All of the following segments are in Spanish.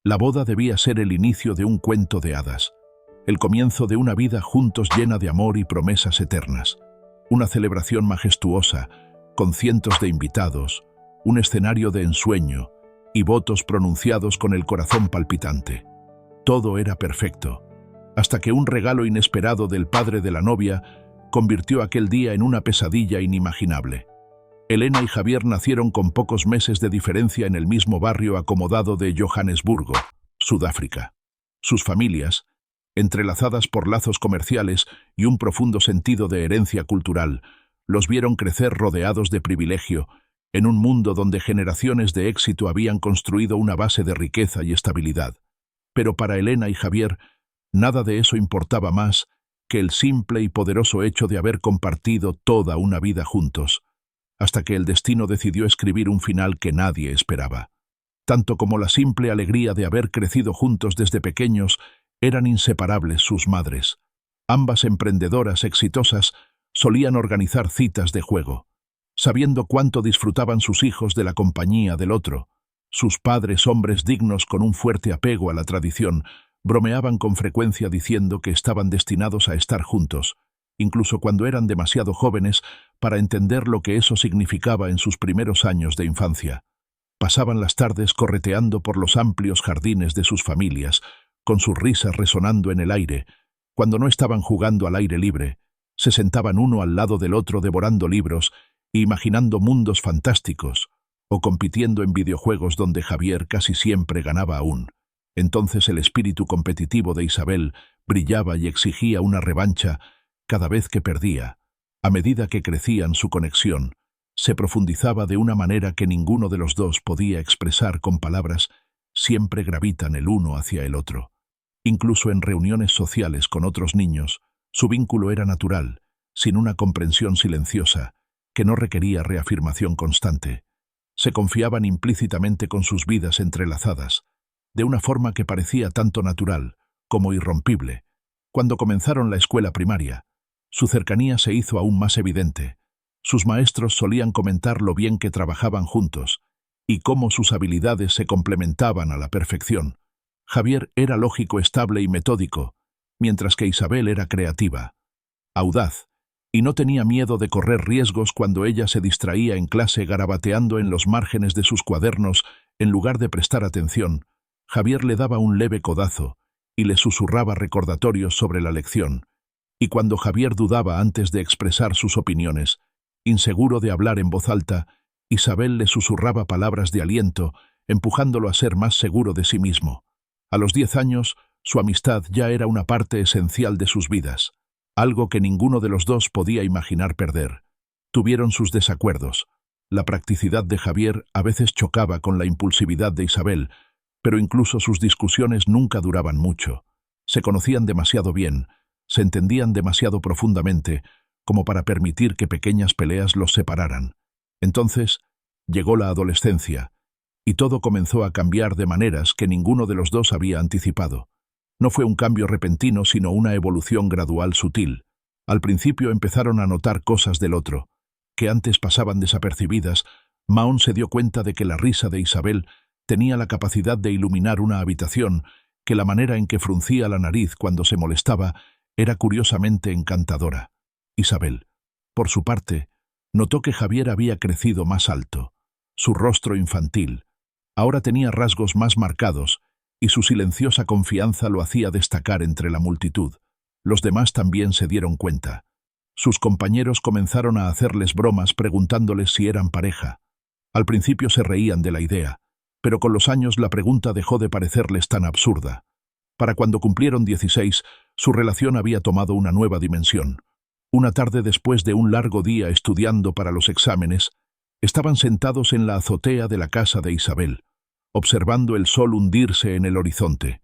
La boda debía ser el inicio de un cuento de hadas, el comienzo de una vida juntos llena de amor y promesas eternas. Una celebración majestuosa, con cientos de invitados, un escenario de ensueño y votos pronunciados con el corazón palpitante. Todo era perfecto, hasta que un regalo inesperado del padre de la novia convirtió aquel día en una pesadilla inimaginable. Elena y Javier nacieron con pocos meses de diferencia en el mismo barrio acomodado de Johannesburgo, Sudáfrica. Sus familias, entrelazadas por lazos comerciales y un profundo sentido de herencia cultural, los vieron crecer rodeados de privilegio, en un mundo donde generaciones de éxito habían construido una base de riqueza y estabilidad. Pero para Elena y Javier, nada de eso importaba más que el simple y poderoso hecho de haber compartido toda una vida juntos, hasta que el destino decidió escribir un final que nadie esperaba. Tanto como la simple alegría de haber crecido juntos desde pequeños, eran inseparables sus madres. Ambas emprendedoras exitosas solían organizar citas de juego, sabiendo cuánto disfrutaban sus hijos de la compañía del otro. Sus padres, hombres dignos con un fuerte apego a la tradición, bromeaban con frecuencia diciendo que estaban destinados a estar juntos, incluso cuando eran demasiado jóvenes para entender lo que eso significaba en sus primeros años de infancia. Pasaban las tardes correteando por los amplios jardines de sus familias, con sus risas resonando en el aire. Cuando no estaban jugando al aire libre, se sentaban uno al lado del otro devorando libros e imaginando mundos fantásticos, o compitiendo en videojuegos donde Javier casi siempre ganaba aún. Entonces el espíritu competitivo de Isabel brillaba y exigía una revancha cada vez que perdía. A medida que crecían, su conexión se profundizaba de una manera que ninguno de los dos podía expresar con palabras. Siempre gravitan el uno hacia el otro. Incluso en reuniones sociales con otros niños, su vínculo era natural, sin una comprensión silenciosa, que no requería reafirmación constante. Se confiaban implícitamente con sus vidas entrelazadas, de una forma que parecía tanto natural como irrompible. Cuando comenzaron la escuela primaria, su cercanía se hizo aún más evidente. Sus maestros solían comentar lo bien que trabajaban juntos y cómo sus habilidades se complementaban a la perfección. Javier era lógico, estable y metódico, mientras que Isabel era creativa, audaz, y no tenía miedo de correr riesgos cuando ella se distraía en clase garabateando en los márgenes de sus cuadernos en lugar de prestar atención. Javier le daba un leve codazo y le susurraba recordatorios sobre la lección. Y cuando Javier dudaba antes de expresar sus opiniones, inseguro de hablar en voz alta, Isabel le susurraba palabras de aliento, empujándolo a ser más seguro de sí mismo. A los 10 años, su amistad ya era una parte esencial de sus vidas, algo que ninguno de los dos podía imaginar perder. Tuvieron sus desacuerdos. La practicidad de Javier a veces chocaba con la impulsividad de Isabel, pero incluso sus discusiones nunca duraban mucho. Se conocían demasiado bien, se entendían demasiado profundamente como para permitir que pequeñas peleas los separaran. Entonces llegó la adolescencia, y todo comenzó a cambiar de maneras que ninguno de los dos había anticipado. No fue un cambio repentino, sino una evolución gradual sutil. Al principio empezaron a notar cosas del otro, que antes pasaban desapercibidas. Mahon se dio cuenta de que la risa de Isabel tenía la capacidad de iluminar una habitación, que la manera en que fruncía la nariz cuando se molestaba era curiosamente encantadora. Isabel, por su parte, notó que Javier había crecido más alto. Su rostro infantil ahora tenía rasgos más marcados, y su silenciosa confianza lo hacía destacar entre la multitud. Los demás también se dieron cuenta. Sus compañeros comenzaron a hacerles bromas preguntándoles si eran pareja. Al principio se reían de la idea, pero con los años la pregunta dejó de parecerles tan absurda. Para cuando cumplieron 16, su relación había tomado una nueva dimensión. Una tarde, después de un largo día estudiando para los exámenes, estaban sentados en la azotea de la casa de Isabel, observando el sol hundirse en el horizonte.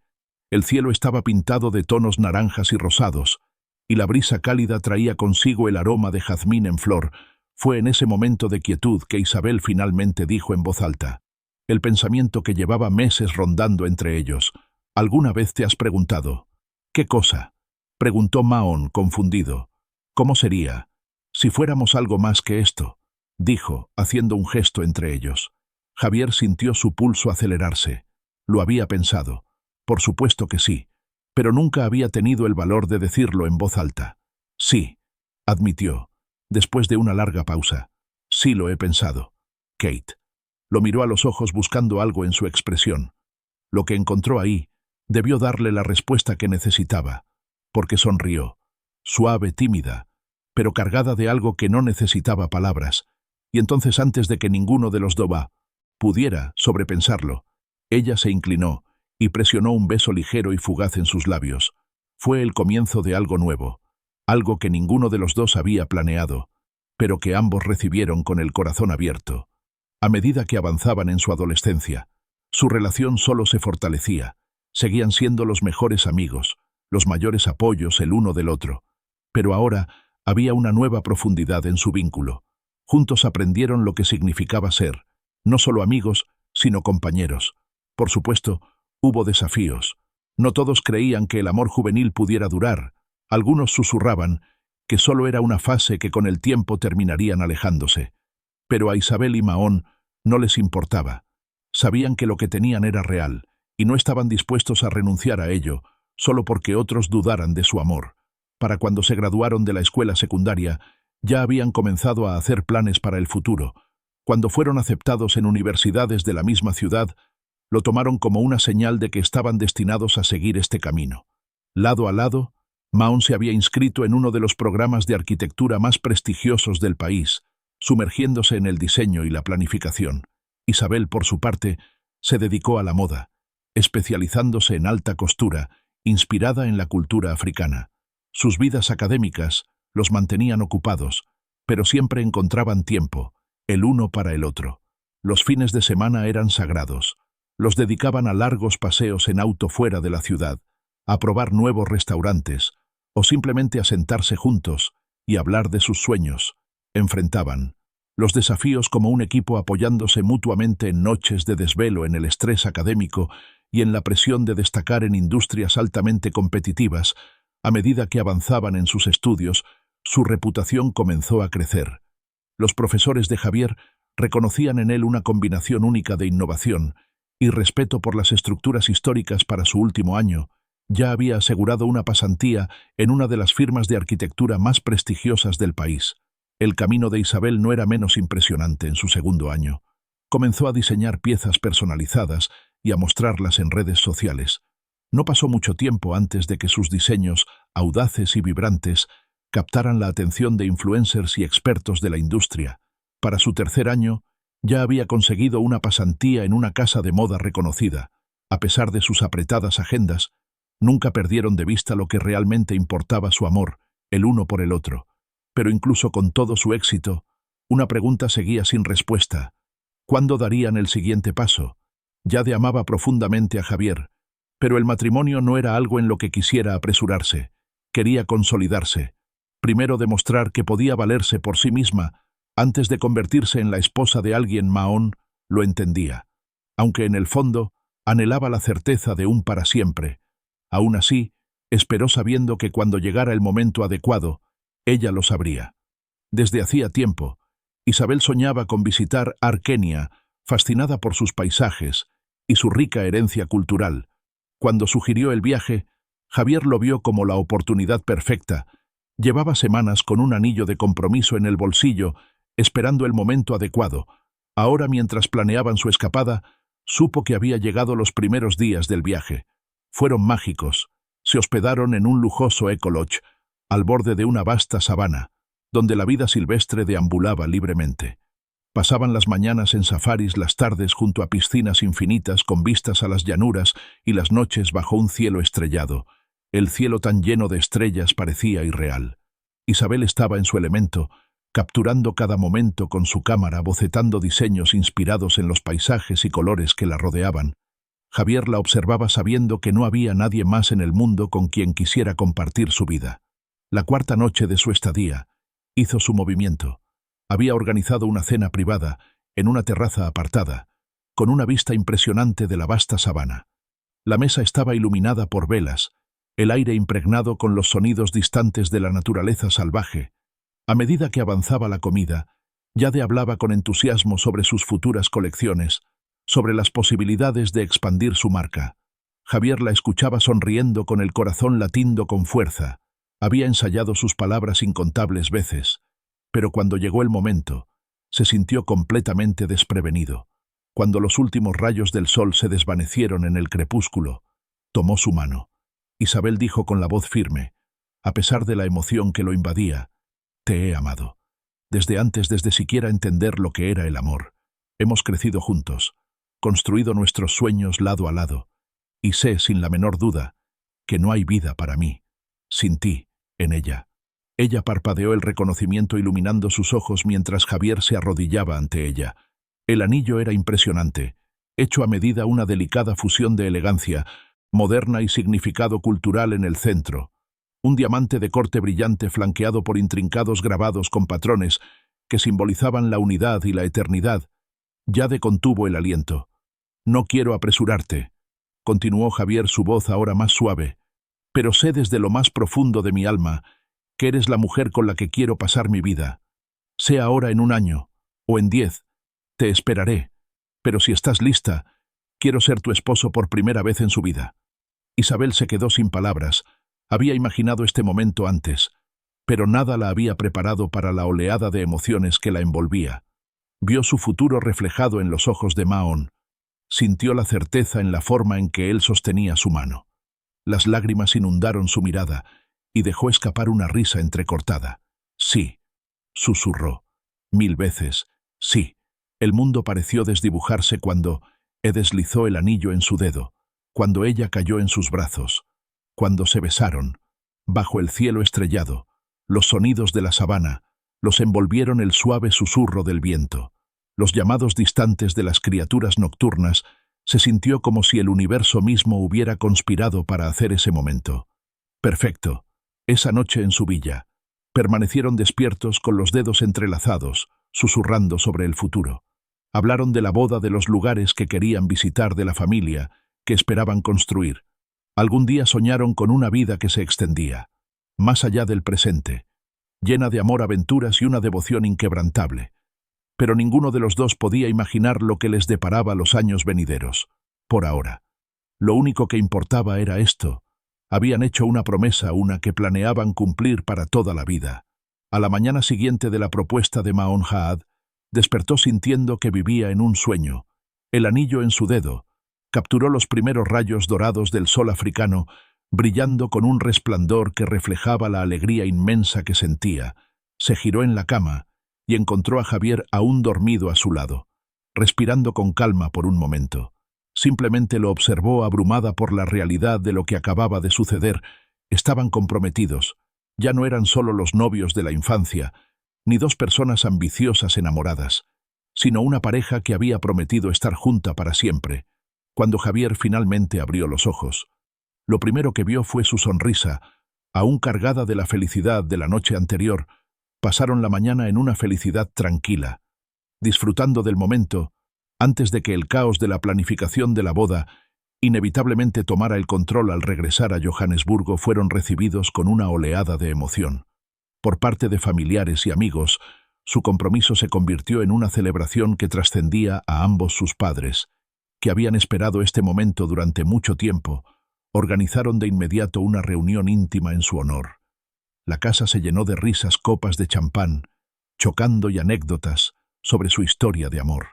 El cielo estaba pintado de tonos naranjas y rosados, y la brisa cálida traía consigo el aroma de jazmín en flor. Fue en ese momento de quietud que Isabel finalmente dijo en voz alta, el pensamiento que llevaba meses rondando entre ellos. ¿Alguna vez te has preguntado? ¿Qué cosa? Preguntó Mahon, confundido. ¿Cómo sería si fuéramos algo más que esto? Dijo, haciendo un gesto entre ellos. Javier sintió su pulso acelerarse. Lo había pensado. Por supuesto que sí, pero nunca había tenido el valor de decirlo en voz alta. Sí, admitió, después de una larga pausa. Sí lo he pensado. Kate. Lo miró a los ojos buscando algo en su expresión. Lo que encontró ahí debió darle la respuesta que necesitaba, porque sonrió, suave, tímida, pero cargada de algo que no necesitaba palabras, y entonces antes de que ninguno de los dos pudiera sobrepensarlo, ella se inclinó y presionó un beso ligero y fugaz en sus labios. Fue el comienzo de algo nuevo, algo que ninguno de los dos había planeado, pero que ambos recibieron con el corazón abierto. A medida que avanzaban en su adolescencia, su relación solo se fortalecía. Seguían siendo los mejores amigos, los mayores apoyos el uno del otro. Pero ahora había una nueva profundidad en su vínculo. Juntos aprendieron lo que significaba ser, no solo amigos, sino compañeros. Por supuesto, hubo desafíos. No todos creían que el amor juvenil pudiera durar. Algunos susurraban que solo era una fase que con el tiempo terminarían alejándose. Pero a Isabel y Mahón no les importaba. Sabían que lo que tenían era real, y no estaban dispuestos a renunciar a ello, solo porque otros dudaran de su amor. Para cuando se graduaron de la escuela secundaria, ya habían comenzado a hacer planes para el futuro. Cuando fueron aceptados en universidades de la misma ciudad, lo tomaron como una señal de que estaban destinados a seguir este camino. Lado a lado, Mahón se había inscrito en uno de los programas de arquitectura más prestigiosos del país, sumergiéndose en el diseño y la planificación. Isabel, por su parte, se dedicó a la moda, especializándose en alta costura, inspirada en la cultura africana. Sus vidas académicas los mantenían ocupados, pero siempre encontraban tiempo, el uno para el otro. Los fines de semana eran sagrados. Los dedicaban a largos paseos en auto fuera de la ciudad, a probar nuevos restaurantes, o simplemente a sentarse juntos y hablar de sus sueños. Enfrentaban los desafíos como un equipo apoyándose mutuamente en noches de desvelo en el estrés académico y en la presión de destacar en industrias altamente competitivas. A medida que avanzaban en sus estudios, su reputación comenzó a crecer. Los profesores de Javier reconocían en él una combinación única de innovación y respeto por las estructuras históricas. Para su último año, ya había asegurado una pasantía en una de las firmas de arquitectura más prestigiosas del país. El camino de Isabel no era menos impresionante en su segundo año. Comenzó a diseñar piezas personalizadas y a mostrarlas en redes sociales. No pasó mucho tiempo antes de que sus diseños, audaces y vibrantes, captaran la atención de influencers y expertos de la industria. Para su tercer año, ya había conseguido una pasantía en una casa de moda reconocida. A pesar de sus apretadas agendas, nunca perdieron de vista lo que realmente importaba: su amor, el uno por el otro. Pero incluso con todo su éxito, una pregunta seguía sin respuesta. ¿Cuándo darían el siguiente paso? Jade amaba profundamente a Javier, pero el matrimonio no era algo en lo que quisiera apresurarse. Quería consolidarse. Primero demostrar que podía valerse por sí misma antes de convertirse en la esposa de alguien. Mahón lo entendía, aunque en el fondo anhelaba la certeza de un para siempre. Aún así, esperó sabiendo que cuando llegara el momento adecuado, ella lo sabría. Desde hacía tiempo, Isabel soñaba con visitar Arquenia, fascinada por sus paisajes y su rica herencia cultural. Cuando sugirió el viaje, Javier lo vio como la oportunidad perfecta. Llevaba semanas con un anillo de compromiso en el bolsillo, esperando el momento adecuado. Ahora, mientras planeaban su escapada, supo que había llegado los primeros días del viaje. Fueron mágicos. Se hospedaron en un lujoso ecolodge, al borde de una vasta sabana, donde la vida silvestre deambulaba libremente. Pasaban las mañanas en safaris, las tardes junto a piscinas infinitas con vistas a las llanuras y las noches bajo un cielo estrellado. El cielo tan lleno de estrellas parecía irreal. Isabel estaba en su elemento, capturando cada momento con su cámara, bocetando diseños inspirados en los paisajes y colores que la rodeaban. Javier la observaba sabiendo que no había nadie más en el mundo con quien quisiera compartir su vida. La cuarta noche de su estadía, hizo su movimiento. Había organizado una cena privada, en una terraza apartada, con una vista impresionante de la vasta sabana. La mesa estaba iluminada por velas, el aire impregnado con los sonidos distantes de la naturaleza salvaje. A medida que avanzaba la comida, Jade hablaba con entusiasmo sobre sus futuras colecciones, sobre las posibilidades de expandir su marca. Javier la escuchaba sonriendo con el corazón latiendo con fuerza. Había ensayado sus palabras incontables veces, pero cuando llegó el momento, se sintió completamente desprevenido. Cuando los últimos rayos del sol se desvanecieron en el crepúsculo, tomó su mano. Isabel dijo con la voz firme, a pesar de la emoción que lo invadía: «Te he amado. Desde siquiera entender lo que era el amor. Hemos crecido juntos, construido nuestros sueños lado a lado, y sé, sin la menor duda, que no hay vida para mí sin ti en ella». Ella parpadeó el reconocimiento iluminando sus ojos mientras Javier se arrodillaba ante ella. El anillo era impresionante, hecho a medida, una delicada fusión de elegancia moderna y significado cultural en el centro. Un diamante de corte brillante flanqueado por intrincados grabados con patrones que simbolizaban la unidad y la eternidad. Jade contuvo el aliento. «No quiero apresurarte», continuó Javier, su voz ahora más suave, «pero sé desde lo más profundo de mi alma que eres la mujer con la que quiero pasar mi vida. Sea ahora, en 1 año, o en 10, te esperaré, pero si estás lista, quiero ser tu esposo por primera vez en su vida». Isabel se quedó sin palabras. Había imaginado este momento antes, pero nada la había preparado para la oleada de emociones que la envolvía. Vio su futuro reflejado en los ojos de Mahon. Sintió la certeza en la forma en que él sostenía su mano. Las lágrimas inundaron su mirada y dejó escapar una risa entrecortada. «Sí», susurró. 1000 veces, «sí». El mundo pareció desdibujarse cuando deslizó el anillo en su dedo, cuando ella cayó en sus brazos, cuando se besaron. Bajo el cielo estrellado, los sonidos de la sabana los envolvieron, el suave susurro del viento, los llamados distantes de las criaturas nocturnas. Se sintió como si el universo mismo hubiera conspirado para hacer ese momento perfecto. Esa noche en su villa, permanecieron despiertos con los dedos entrelazados, susurrando sobre el futuro. Hablaron de la boda, de los lugares que querían visitar, de la familia que esperaban construir. Algún día soñaron con una vida que se extendía más allá del presente, llena de amor, aventuras y una devoción inquebrantable. Pero ninguno de los dos podía imaginar lo que les deparaba los años venideros. Por ahora, lo único que importaba era esto. Habían hecho una promesa, una que planeaban cumplir para toda la vida. A la mañana siguiente de la propuesta de Mahon Jade, despertó sintiendo que vivía en un sueño. El anillo en su dedo capturó los primeros rayos dorados del sol africano, brillando con un resplandor que reflejaba la alegría inmensa que sentía. Se giró en la cama y encontró a Javier aún dormido a su lado, respirando con calma por un momento. Simplemente lo observó, abrumada por la realidad de lo que acababa de suceder. Estaban comprometidos. Ya no eran solo los novios de la infancia, ni dos personas ambiciosas enamoradas, sino una pareja que había prometido estar junta para siempre. Cuando Javier finalmente abrió los ojos, lo primero que vio fue su sonrisa, aún cargada de la felicidad de la noche anterior. Pasaron la mañana en una felicidad tranquila, disfrutando del momento, antes de que el caos de la planificación de la boda inevitablemente tomara el control. Al regresar a Johannesburgo fueron recibidos con una oleada de emoción. Por parte de familiares y amigos, su compromiso se convirtió en una celebración que trascendía a ambos sus padres, que habían esperado este momento durante mucho tiempo. Organizaron de inmediato una reunión íntima en su honor. La casa se llenó de risas, copas de champán, chocando y anécdotas sobre su historia de amor.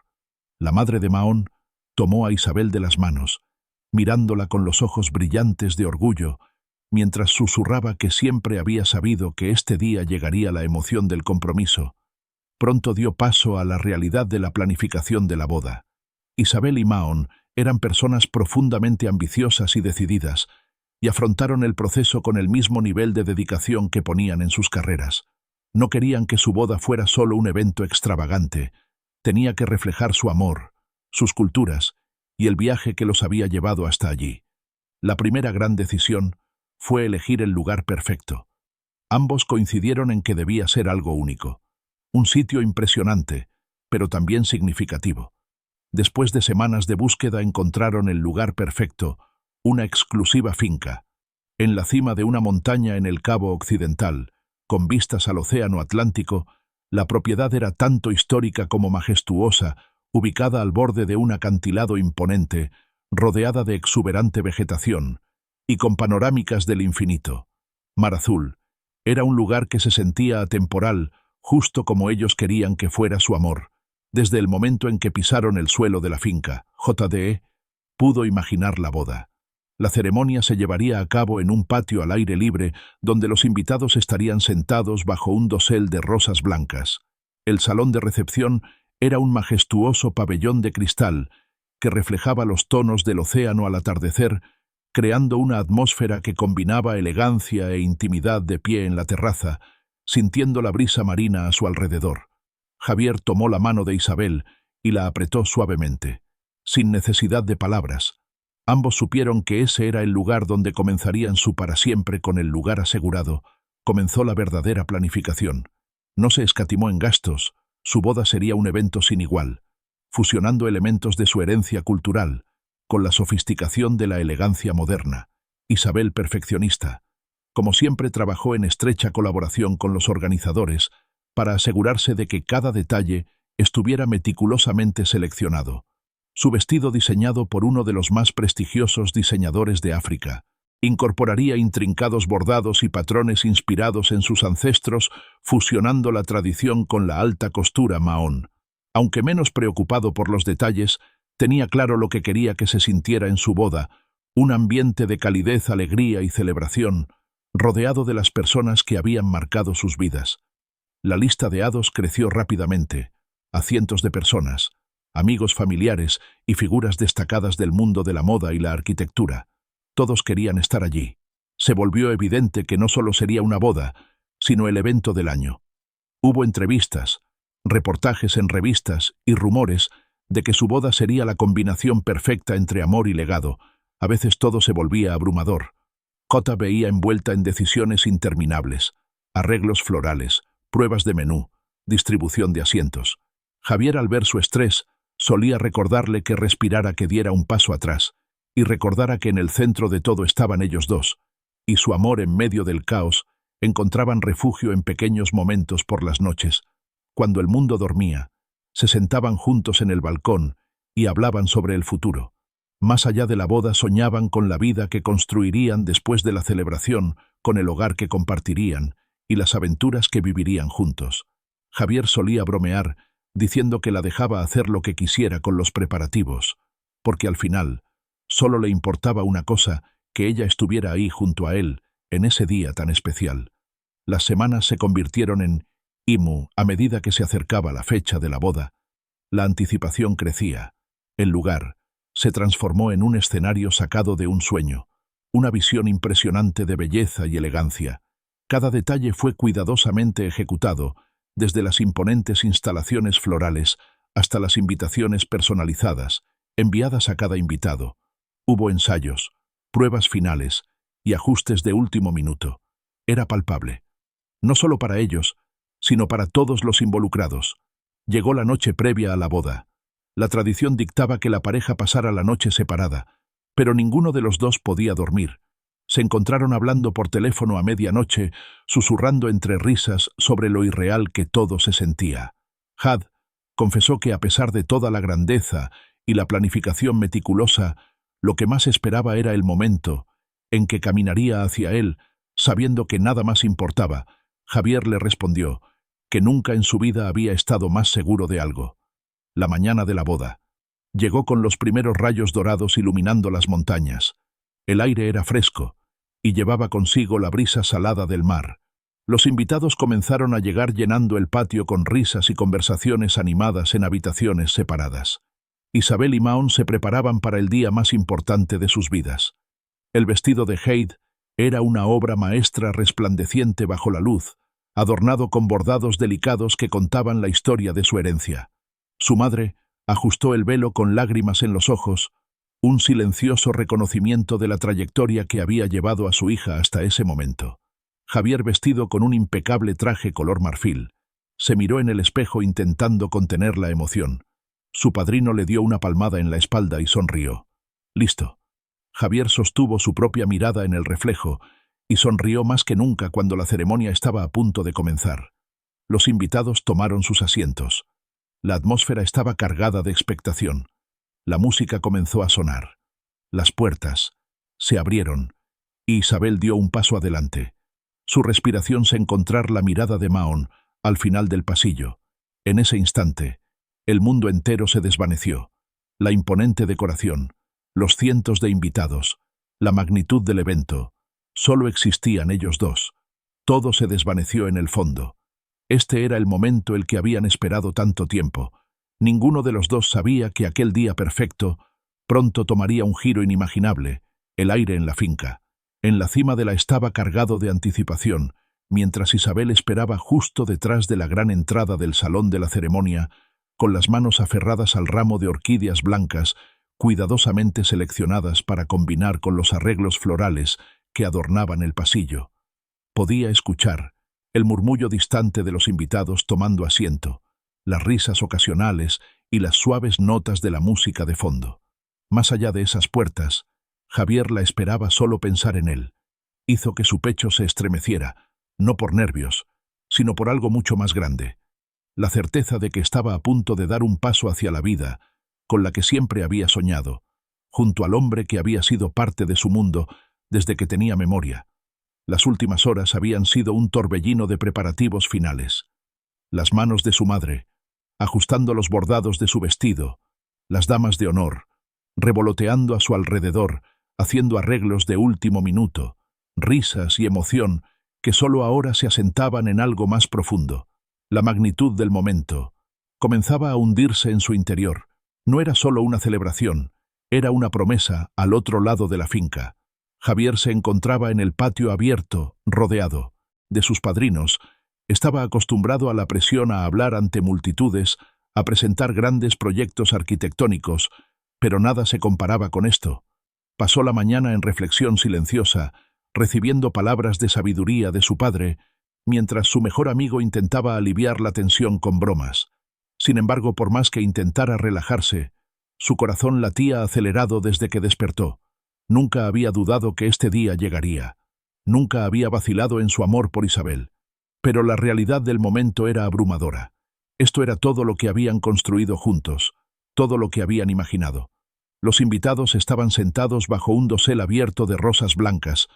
La madre de Mahon tomó a Isabel de las manos, mirándola con los ojos brillantes de orgullo, mientras susurraba que siempre había sabido que este día llegaría. La emoción del compromiso pronto dio paso a la realidad de la planificación de la boda. Isabel y Mahon eran personas profundamente ambiciosas y decididas, y afrontaron el proceso con el mismo nivel de dedicación que ponían en sus carreras. No querían que su boda fuera solo un evento extravagante. Tenía que reflejar su amor, sus culturas y el viaje que los había llevado hasta allí. La primera gran decisión fue elegir el lugar perfecto. Ambos coincidieron en que debía ser algo único, un sitio impresionante, pero también significativo. Después de semanas de búsqueda encontraron el lugar perfecto, una exclusiva finca, en la cima de una montaña en el Cabo Occidental, con vistas al Océano Atlántico. La propiedad era tanto histórica como majestuosa, ubicada al borde de un acantilado imponente, rodeada de exuberante vegetación y con panorámicas del infinito. Mar Azul era un lugar que se sentía atemporal, justo como ellos querían que fuera su amor. Desde el momento en que pisaron el suelo de la finca, JDE pudo imaginar la boda. La ceremonia se llevaría a cabo en un patio al aire libre, donde los invitados estarían sentados bajo un dosel de rosas blancas. El salón de recepción era un majestuoso pabellón de cristal que reflejaba los tonos del océano al atardecer, creando una atmósfera que combinaba elegancia e intimidad de pie en la terraza, sintiendo la brisa marina a su alrededor. Javier tomó la mano de Isabel y la apretó suavemente, sin necesidad de palabras. Ambos supieron que ese era el lugar donde comenzarían su para siempre. Con el lugar asegurado, comenzó la verdadera planificación. No se escatimó en gastos, su boda sería un evento sin igual, fusionando elementos de su herencia cultural con la sofisticación de la elegancia moderna. Isabel, perfeccionista, como siempre, trabajó en estrecha colaboración con los organizadores para asegurarse de que cada detalle estuviera meticulosamente seleccionado. Su vestido, diseñado por uno de los más prestigiosos diseñadores de África, incorporaría intrincados bordados y patrones inspirados en sus ancestros, fusionando la tradición con la alta costura mahón. Aunque menos preocupado por los detalles, tenía claro lo que quería que se sintiera en su boda: un ambiente de calidez, alegría y celebración, rodeado de las personas que habían marcado sus vidas. La lista de hados creció rápidamente, a cientos de personas, amigos, familiares y figuras destacadas del mundo de la moda y la arquitectura. Todos querían estar allí. Se volvió evidente que no solo sería una boda, sino el evento del año. Hubo entrevistas, reportajes en revistas y rumores de que su boda sería la combinación perfecta entre amor y legado. A veces todo se volvía abrumador. Jota veía envuelta en decisiones interminables, arreglos florales, pruebas de menú, distribución de asientos. Javier, al ver su estrés, solía recordarle que respirara, que diera un paso atrás, y recordara que en el centro de todo estaban ellos dos, y su amor en medio del caos. Encontraban refugio en pequeños momentos por las noches. Cuando el mundo dormía, se sentaban juntos en el balcón y hablaban sobre el futuro. Más allá de la boda, soñaban con la vida que construirían después de la celebración, con el hogar que compartirían y las aventuras que vivirían juntos. Javier solía bromear, diciendo que la dejaba hacer lo que quisiera con los preparativos, porque al final solo le importaba una cosa: que ella estuviera ahí junto a él en ese día tan especial. Las semanas se convirtieron en Imu a medida que se acercaba la fecha de la boda. La anticipación crecía. El lugar se transformó en un escenario sacado de un sueño, una visión impresionante de belleza y elegancia. Cada detalle fue cuidadosamente ejecutado, desde las imponentes instalaciones florales hasta las invitaciones personalizadas, enviadas a cada invitado. Hubo ensayos, pruebas finales y ajustes de último minuto. Era palpable, no solo para ellos, sino para todos los involucrados. Llegó la noche previa a la boda. La tradición dictaba que la pareja pasara la noche separada, pero ninguno de los dos podía dormir. Se encontraron hablando por teléfono a medianoche, susurrando entre risas sobre lo irreal que todo se sentía. Had confesó que, a pesar de toda la grandeza y la planificación meticulosa, lo que más esperaba era el momento en que caminaría hacia él, sabiendo que nada más importaba. Javier le respondió que nunca en su vida había estado más seguro de algo. La mañana de la boda llegó con los primeros rayos dorados iluminando las montañas. El aire era fresco y llevaba consigo la brisa salada del mar. Los invitados comenzaron a llegar, llenando el patio con risas y conversaciones animadas en habitaciones separadas. Isabel y Mahón se preparaban para el día más importante de sus vidas. El vestido de Jade era una obra maestra, resplandeciente bajo la luz, adornado con bordados delicados que contaban la historia de su herencia. Su madre ajustó el velo con lágrimas en los ojos, un silencioso reconocimiento de la trayectoria que había llevado a su hija hasta ese momento. Javier, vestido con un impecable traje color marfil, se miró en el espejo intentando contener la emoción. Su padrino le dio una palmada en la espalda y sonrió. «Listo». Javier sostuvo su propia mirada en el reflejo y sonrió más que nunca cuando la ceremonia estaba a punto de comenzar. Los invitados tomaron sus asientos. La atmósfera estaba cargada de expectación. La música comenzó a sonar. Las puertas se abrieron y Isabel dio un paso adelante. Su respiración se encontró la mirada de Mahon al final del pasillo. En ese instante, el mundo entero se desvaneció. La imponente decoración, los cientos de invitados, la magnitud del evento. Solo existían ellos dos. Todo se desvaneció en el fondo. Este era el momento el que habían esperado tanto tiempo. Ninguno de los dos sabía que aquel día perfecto pronto tomaría un giro inimaginable. El aire en la finca, en la cima de la estaba cargado de anticipación, mientras Isabel esperaba justo detrás de la gran entrada del salón de la ceremonia, con las manos aferradas al ramo de orquídeas blancas, cuidadosamente seleccionadas para combinar con los arreglos florales que adornaban el pasillo. Podía escuchar el murmullo distante de los invitados tomando asiento, las risas ocasionales y las suaves notas de la música de fondo. Más allá de esas puertas, Javier la esperaba solo pensar en él. Hizo que su pecho se estremeciera, no por nervios, sino por algo mucho más grande. La certeza de que estaba a punto de dar un paso hacia la vida, con la que siempre había soñado, junto al hombre que había sido parte de su mundo desde que tenía memoria. Las últimas horas habían sido un torbellino de preparativos finales. Las manos de su madre, ajustando los bordados de su vestido, las damas de honor, revoloteando a su alrededor, haciendo arreglos de último minuto, risas y emoción que solo ahora se asentaban en algo más profundo. La magnitud del momento comenzaba a hundirse en su interior. No era solo una celebración, era una promesa al otro lado de la finca. Javier se encontraba en el patio abierto, rodeado de sus padrinos. Estaba acostumbrado a la presión, a hablar ante multitudes, a presentar grandes proyectos arquitectónicos, pero nada se comparaba con esto. Pasó la mañana en reflexión silenciosa, recibiendo palabras de sabiduría de su padre, mientras su mejor amigo intentaba aliviar la tensión con bromas. Sin embargo, por más que intentara relajarse, su corazón latía acelerado desde que despertó. Nunca había dudado que este día llegaría. Nunca había vacilado en su amor por Isabel. Pero la realidad del momento era abrumadora. Esto era todo lo que habían construido juntos, todo lo que habían imaginado. Los invitados estaban sentados bajo un dosel abierto de rosas blancas,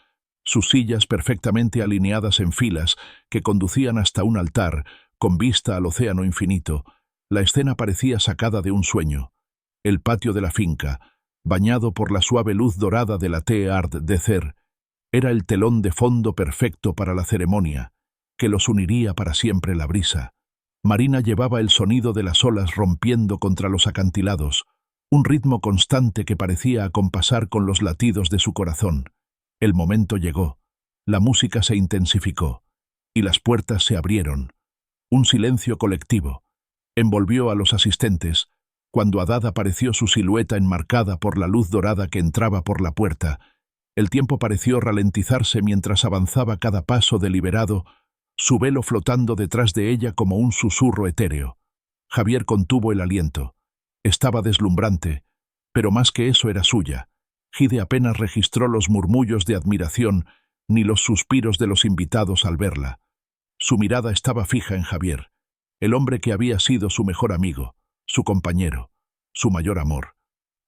sus sillas perfectamente alineadas en filas que conducían hasta un altar con vista al océano infinito. La escena parecía sacada de un sueño. El patio de la finca, bañado por la suave luz dorada de la Art de Cer, era el telón de fondo perfecto para la ceremonia, que los uniría para siempre la brisa. Marina llevaba el sonido de las olas rompiendo contra los acantilados, un ritmo constante que parecía acompasar con los latidos de su corazón. El momento llegó, la música se intensificó, y las puertas se abrieron. Un silencio colectivo envolvió a los asistentes, cuando Haddad apareció su silueta enmarcada por la luz dorada que entraba por la puerta. El tiempo pareció ralentizarse mientras avanzaba cada paso deliberado, su velo flotando detrás de ella como un susurro etéreo. Javier contuvo el aliento. Estaba deslumbrante, pero más que eso era suya. Gide apenas registró los murmullos de admiración ni los suspiros de los invitados al verla. Su mirada estaba fija en Javier, el hombre que había sido su mejor amigo, su compañero, su mayor amor.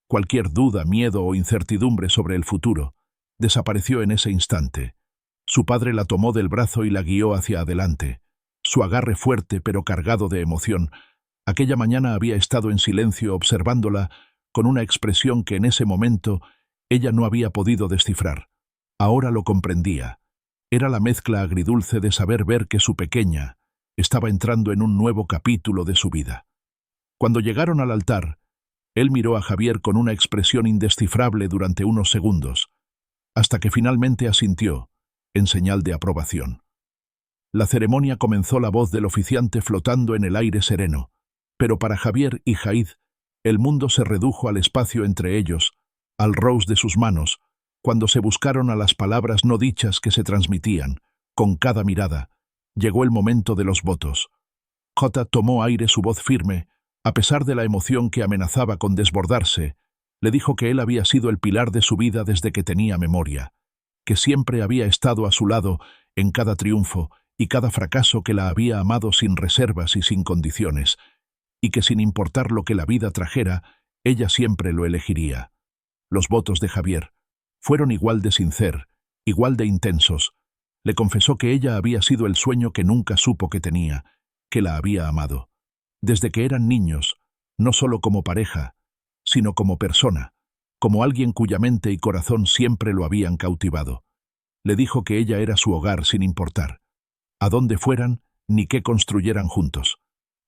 Cualquier duda, miedo o incertidumbre sobre el futuro desapareció en ese instante. Su padre la tomó del brazo y la guió hacia adelante. Su agarre fuerte pero cargado de emoción. Aquella mañana había estado en silencio observándola con una expresión que en ese momento ella no había podido descifrar. Ahora lo comprendía. Era la mezcla agridulce de saber ver que su pequeña estaba entrando en un nuevo capítulo de su vida. Cuando llegaron al altar, él miró a Javier con una expresión indescifrable durante unos segundos, hasta que finalmente asintió, en señal de aprobación. La ceremonia comenzó, la voz del oficiante flotando en el aire sereno, pero para Javier y Jaid, el mundo se redujo al espacio entre ellos, al roce de sus manos, cuando se buscaron a las palabras no dichas que se transmitían, con cada mirada. Llegó el momento de los votos. Jota tomó aire, su voz firme, a pesar de la emoción que amenazaba con desbordarse, le dijo que él había sido el pilar de su vida desde que tenía memoria, que siempre había estado a su lado en cada triunfo y cada fracaso, que la había amado sin reservas y sin condiciones, y que sin importar lo que la vida trajera, ella siempre lo elegiría. Los votos de Javier fueron igual de sinceros, igual de intensos. Le confesó que ella había sido el sueño que nunca supo que tenía, que la había amado. Desde que eran niños, no solo como pareja, sino como persona, como alguien cuya mente y corazón siempre lo habían cautivado. Le dijo que ella era su hogar sin importar a dónde fueran ni qué construyeran juntos.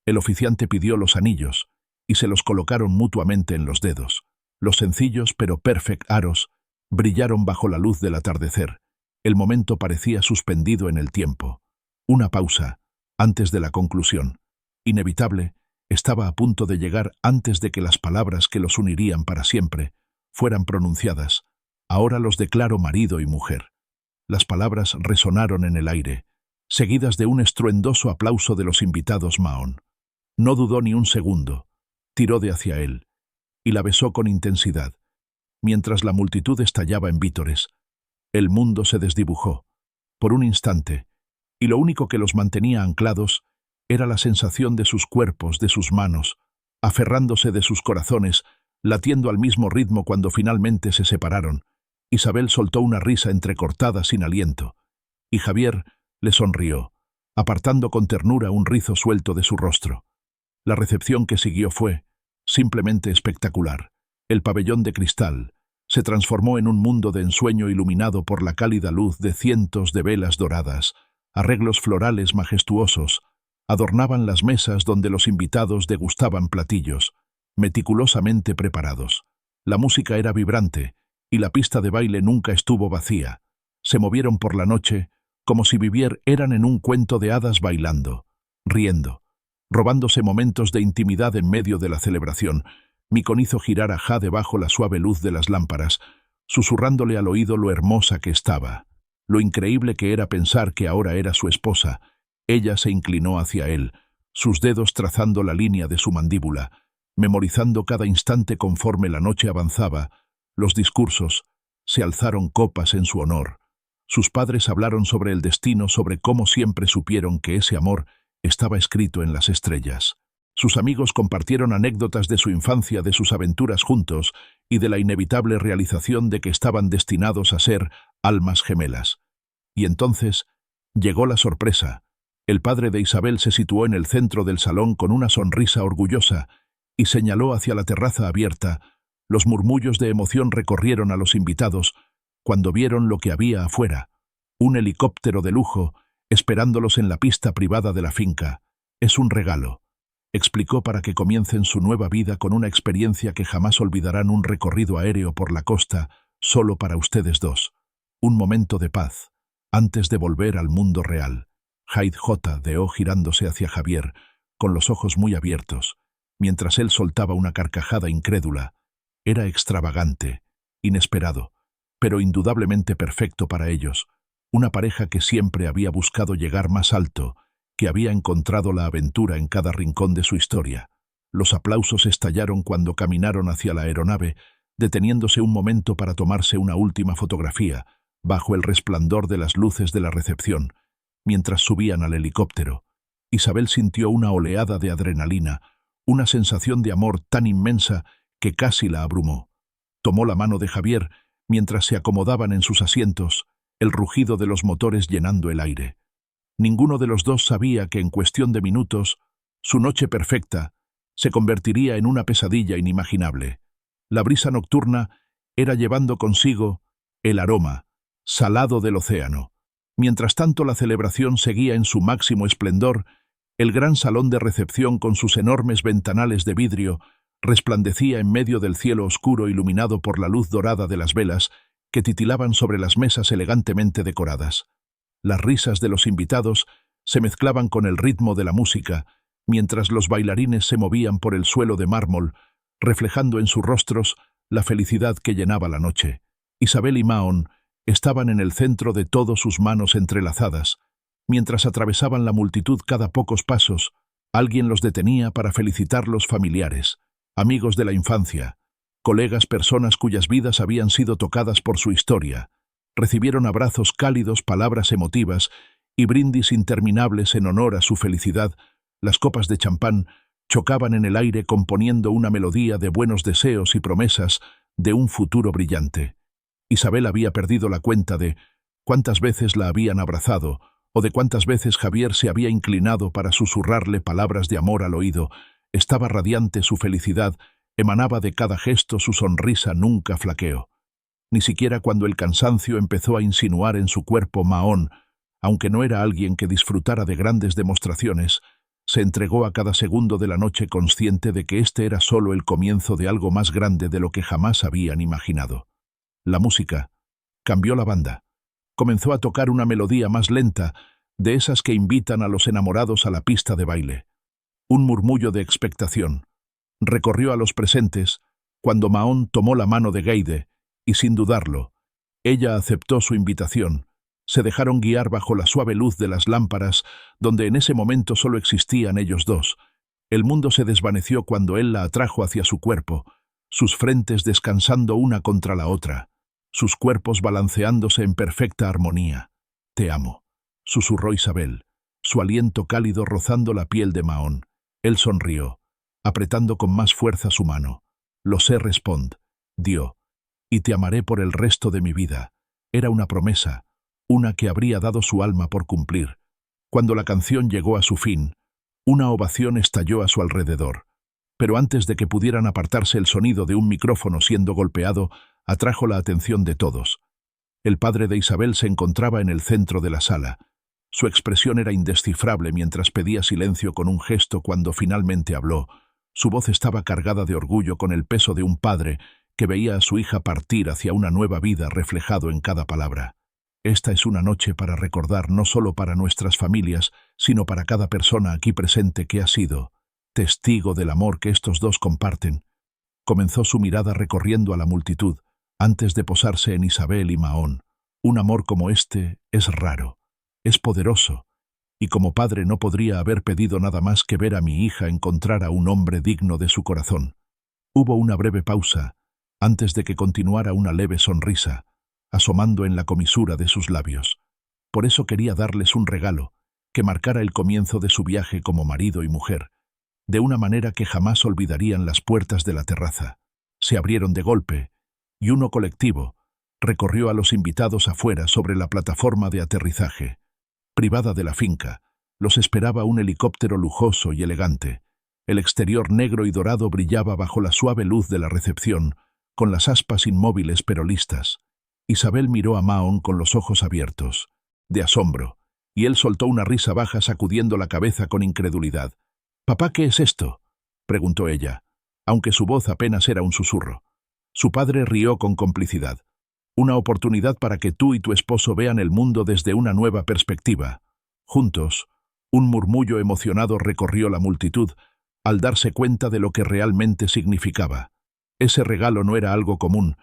El oficiante pidió los anillos y se los colocaron mutuamente en los dedos. Los sencillos pero perfect aros brillaron bajo la luz del atardecer. El momento parecía suspendido en el tiempo. Una pausa, antes de la conclusión. Inevitable, estaba a punto de llegar antes de que las palabras que los unirían para siempre fueran pronunciadas. Ahora los declaro marido y mujer. Las palabras resonaron en el aire, seguidas de un estruendoso aplauso de los invitados Mahon. No dudó ni un segundo, tiró de hacia él, y la besó con intensidad. Mientras la multitud estallaba en vítores, el mundo se desdibujó, por un instante, y lo único que los mantenía anclados era la sensación de sus cuerpos, de sus manos, aferrándose de sus corazones, latiendo al mismo ritmo cuando finalmente se separaron. Isabel soltó una risa entrecortada sin aliento, y Javier le sonrió, apartando con ternura un rizo suelto de su rostro. La recepción que siguió fue simplemente espectacular. El pabellón de cristal se transformó en un mundo de ensueño iluminado por la cálida luz de cientos de velas doradas. Arreglos florales majestuosos adornaban las mesas donde los invitados degustaban platillos, meticulosamente preparados. La música era vibrante, y la pista de baile nunca estuvo vacía. Se movieron por la noche como si vivieran en un cuento de hadas bailando, riendo, robándose momentos de intimidad en medio de la celebración. Micón hizo girar a Jade bajo la suave luz de las lámparas, susurrándole al oído lo hermosa que estaba, lo increíble que era pensar que ahora era su esposa. Ella se inclinó hacia él, sus dedos trazando la línea de su mandíbula, memorizando cada instante conforme la noche avanzaba. Los discursos, se alzaron copas en su honor. Sus padres hablaron sobre el destino, sobre cómo siempre supieron que ese amor estaba escrito en las estrellas. Sus amigos compartieron anécdotas de su infancia, de sus aventuras juntos y de la inevitable realización de que estaban destinados a ser almas gemelas. Y entonces llegó la sorpresa. El padre de Isabel se situó en el centro del salón con una sonrisa orgullosa y señaló hacia la terraza abierta. Los murmullos de emoción recorrieron a los invitados cuando vieron lo que había afuera, un helicóptero de lujo esperándolos en la pista privada de la finca. Es un regalo, explicó, para que comiencen su nueva vida con una experiencia que jamás olvidarán, un recorrido aéreo por la costa, solo para ustedes dos. Un momento de paz, antes de volver al mundo real. Hyde J.D.O. girándose hacia Javier, con los ojos muy abiertos, mientras él soltaba una carcajada incrédula. Era extravagante, inesperado, pero indudablemente perfecto para ellos. Una pareja que siempre había buscado llegar más alto, que había encontrado la aventura en cada rincón de su historia. Los aplausos estallaron cuando caminaron hacia la aeronave, deteniéndose un momento para tomarse una última fotografía, bajo el resplandor de las luces de la recepción. Mientras subían al helicóptero, Isabel sintió una oleada de adrenalina, una sensación de amor tan inmensa que casi la abrumó. Tomó la mano de Javier mientras se acomodaban en sus asientos, el rugido de los motores llenando el aire. Ninguno de los dos sabía que en cuestión de minutos, su noche perfecta se convertiría en una pesadilla inimaginable. La brisa nocturna era llevando consigo el aroma salado del océano. Mientras tanto, la celebración seguía en su máximo esplendor. El gran salón de recepción, con sus enormes ventanales de vidrio, resplandecía en medio del cielo oscuro, iluminado por la luz dorada de las velas que titilaban sobre las mesas elegantemente decoradas. Las risas de los invitados se mezclaban con el ritmo de la música, mientras los bailarines se movían por el suelo de mármol, reflejando en sus rostros la felicidad que llenaba la noche. Isabel y Mahon estaban en el centro de todo, sus manos entrelazadas. Mientras atravesaban la multitud cada pocos pasos, alguien los detenía para felicitarlos: familiares, amigos de la infancia, colegas, personas cuyas vidas habían sido tocadas por su historia. Recibieron abrazos cálidos, palabras emotivas y brindis interminables en honor a su felicidad. Las copas de champán chocaban en el aire componiendo una melodía de buenos deseos y promesas de un futuro brillante. Isabel había perdido la cuenta de cuántas veces la habían abrazado o de cuántas veces Javier se había inclinado para susurrarle palabras de amor al oído. Estaba radiante su felicidad, emanaba de cada gesto, su sonrisa nunca flaqueó. Ni siquiera cuando el cansancio empezó a insinuar en su cuerpo, Mahón, aunque no era alguien que disfrutara de grandes demostraciones, se entregó a cada segundo de la noche consciente de que este era solo el comienzo de algo más grande de lo que jamás habían imaginado. La música cambió. La banda comenzó a tocar una melodía más lenta, de esas que invitan a los enamorados a la pista de baile. Un murmullo de expectación recorrió a los presentes cuando Mahón tomó la mano de Geide y, sin dudarlo, ella aceptó su invitación. Se dejaron guiar bajo la suave luz de las lámparas, donde en ese momento solo existían ellos dos. El mundo se desvaneció cuando él la atrajo hacia su cuerpo, sus frentes descansando una contra la otra, sus cuerpos balanceándose en perfecta armonía. «Te amo», susurró Isabel, su aliento cálido rozando la piel de Mahón. Él sonrió, apretando con más fuerza su mano. «Lo sé», respondió, «y te amaré por el resto de mi vida». Era una promesa, una que habría dado su alma por cumplir. Cuando la canción llegó a su fin, una ovación estalló a su alrededor. Pero antes de que pudieran apartarse, el sonido de un micrófono siendo golpeado atrajo la atención de todos. El padre de Isabel se encontraba en el centro de la sala. Su expresión era indescifrable mientras pedía silencio con un gesto. Cuando finalmente habló, su voz estaba cargada de orgullo, con el peso de un padre que veía a su hija partir hacia una nueva vida reflejado en cada palabra. «Esta es una noche para recordar, no solo para nuestras familias, sino para cada persona aquí presente que ha sido testigo del amor que estos dos comparten». Comenzó su mirada recorriendo a la multitud, antes de posarse en Isabel y Mahón. «Un amor como este es raro, es poderoso, y como padre no podría haber pedido nada más que ver a mi hija encontrar a un hombre digno de su corazón». Hubo una breve pausa, antes de que continuara, una leve sonrisa asomando en la comisura de sus labios. Por eso quería darles un regalo que marcara el comienzo de su viaje como marido y mujer, de una manera que jamás olvidarían. Las puertas de la terraza se abrieron de golpe, y uno colectivo recorrió a los invitados afuera. Sobre la plataforma de aterrizaje privada de la finca los esperaba un helicóptero lujoso y elegante. El exterior negro y dorado brillaba bajo la suave luz de la recepción, con las aspas inmóviles pero listas. Isabel miró a Mahón con los ojos abiertos, de asombro, y él soltó una risa baja sacudiendo la cabeza con incredulidad. «Papá, ¿qué es esto?», preguntó ella, aunque su voz apenas era un susurro. Su padre rió con complicidad. «Una oportunidad para que tú y tu esposo vean el mundo desde una nueva perspectiva. Juntos». Un murmullo emocionado recorrió la multitud al darse cuenta de lo que realmente significaba. Ese regalo no era algo común,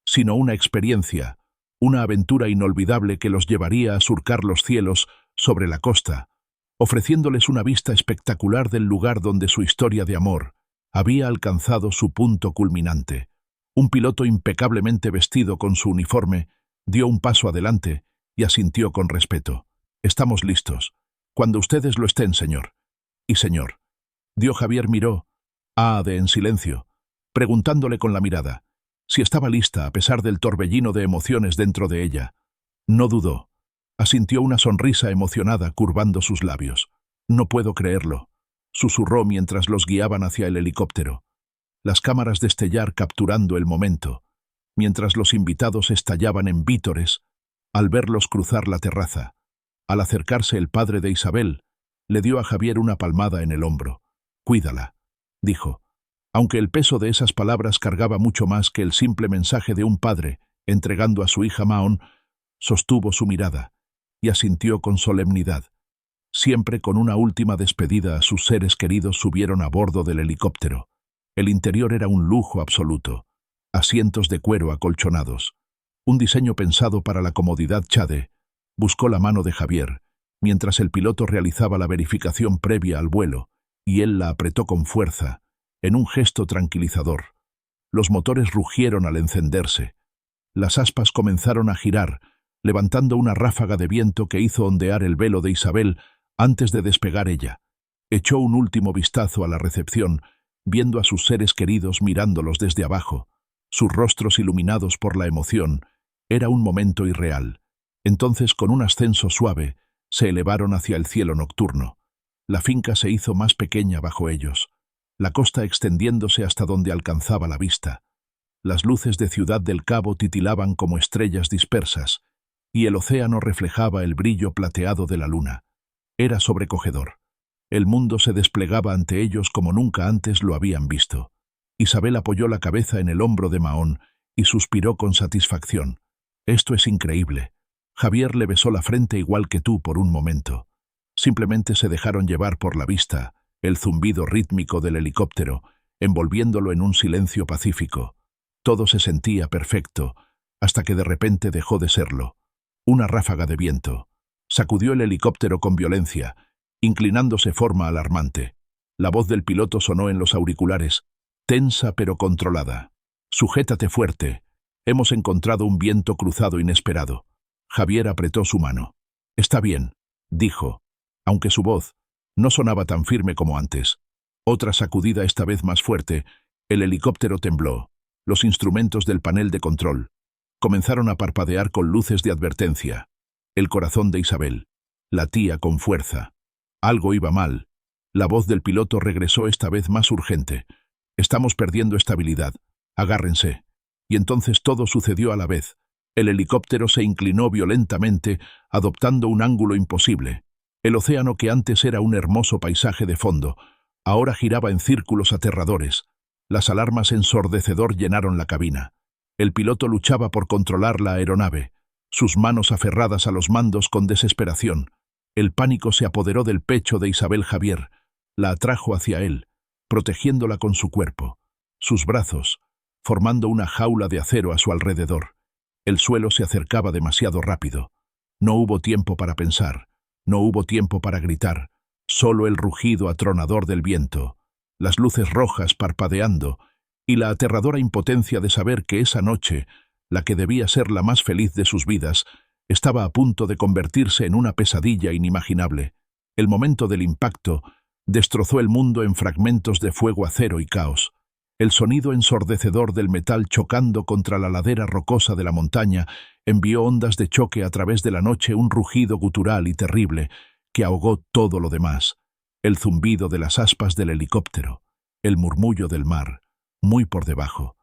sino una experiencia, una aventura inolvidable que los llevaría a surcar los cielos sobre la costa, ofreciéndoles una vista espectacular del lugar donde su historia de amor había alcanzado su punto culminante. Un piloto impecablemente vestido con su uniforme dio un paso adelante y asintió con respeto. «Estamos listos. Cuando ustedes lo estén, señor». «Y señor», dio Javier. Miró a Ade en silencio, preguntándole con la mirada si estaba lista a pesar del torbellino de emociones dentro de ella. No dudó. Asintió, una sonrisa emocionada curvando sus labios. «No puedo creerlo», susurró mientras los guiaban hacia el helicóptero. Las cámaras destellar capturando el momento, mientras los invitados estallaban en vítores al verlos cruzar la terraza. Al acercarse el padre de Isabel, le dio a Javier una palmada en el hombro. «Cuídala», dijo, aunque el peso de esas palabras cargaba mucho más que el simple mensaje de un padre entregando a su hija. Mahón sostuvo su mirada y asintió con solemnidad. Siempre con una última despedida a sus seres queridos, subieron a bordo del helicóptero. El interior era un lujo absoluto. Asientos de cuero acolchonados, un diseño pensado para la comodidad. Chade buscó la mano de Javier mientras el piloto realizaba la verificación previa al vuelo, y él la apretó con fuerza, en un gesto tranquilizador. Los motores rugieron al encenderse. Las aspas comenzaron a girar, levantando una ráfaga de viento que hizo ondear el velo de Isabel antes de despegar ella. Echó un último vistazo a la recepción, viendo a sus seres queridos mirándolos desde abajo, sus rostros iluminados por la emoción. Era un momento irreal. Entonces, con un ascenso suave, se elevaron hacia el cielo nocturno. La finca se hizo más pequeña bajo ellos, la costa extendiéndose hasta donde alcanzaba la vista. Las luces de Ciudad del Cabo titilaban como estrellas dispersas, y el océano reflejaba el brillo plateado de la luna. Era sobrecogedor. El mundo se desplegaba ante ellos como nunca antes lo habían visto. Isabel apoyó la cabeza en el hombro de Mahón y suspiró con satisfacción. «Esto es increíble». Javier le besó la frente igual que tú por un momento. Simplemente se dejaron llevar por la vista, el zumbido rítmico del helicóptero, envolviéndolo en un silencio pacífico. Todo se sentía perfecto, hasta que de repente dejó de serlo. Una ráfaga de viento sacudió el helicóptero con violencia, inclinándose forma alarmante. La voz del piloto sonó en los auriculares, tensa pero controlada. «Sujétate fuerte. Hemos encontrado un viento cruzado inesperado». Javier apretó su mano. «Está bien», dijo, aunque su voz no sonaba tan firme como antes. Otra sacudida, esta vez más fuerte. El helicóptero tembló. Los instrumentos del panel de control comenzaron a parpadear con luces de advertencia. El corazón de Isabel latía con fuerza. Algo iba mal. La voz del piloto regresó esta vez más urgente. «Estamos perdiendo estabilidad. Agárrense». Y entonces todo sucedió a la vez. El helicóptero se inclinó violentamente, adoptando un ángulo imposible. El océano, que antes era un hermoso paisaje de fondo, ahora giraba en círculos aterradores. Las alarmas ensordecedor llenaron la cabina. El piloto luchaba por controlar la aeronave, sus manos aferradas a los mandos con desesperación. El pánico se apoderó del pecho de Isabel. Javier la atrajo hacia él, protegiéndola con su cuerpo, sus brazos, formando una jaula de acero a su alrededor. El suelo se acercaba demasiado rápido. No hubo tiempo para pensar, no hubo tiempo para gritar, solo el rugido atronador del viento, las luces rojas parpadeando y la aterradora impotencia de saber que esa noche, la que debía ser la más feliz de sus vidas, estaba a punto de convertirse en una pesadilla inimaginable. El momento del impacto destrozó el mundo en fragmentos de fuego, acero y caos. El sonido ensordecedor del metal chocando contra la ladera rocosa de la montaña envió ondas de choque a través de la noche, un rugido gutural y terrible que ahogó todo lo demás. El zumbido de las aspas del helicóptero, el murmullo del mar, muy por debajo,